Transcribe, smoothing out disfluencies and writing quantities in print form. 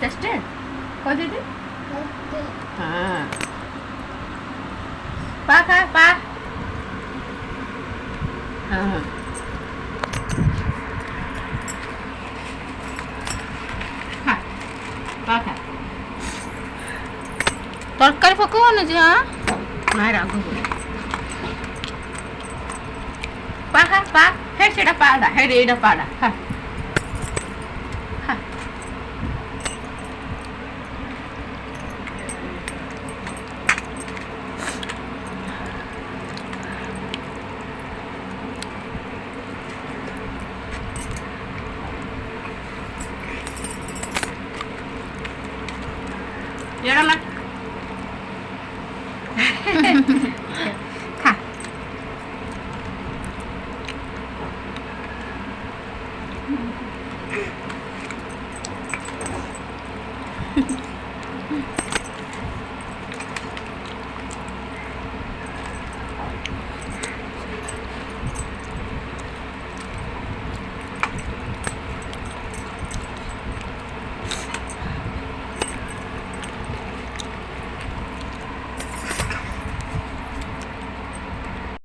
tested कह दीदी हाँ पा खा पा हाँ खा पा खा ତରକାରୀ ପକାଉନି ଯେ ହଁ ନାଇଁ ରାଗ ପା ଖା ପା ହେ ସେଟା ପାଡ଼ା ହେ ଏଇଟା ପାଡ଼ା ଖା ଖା ଏଇଟା ନା खा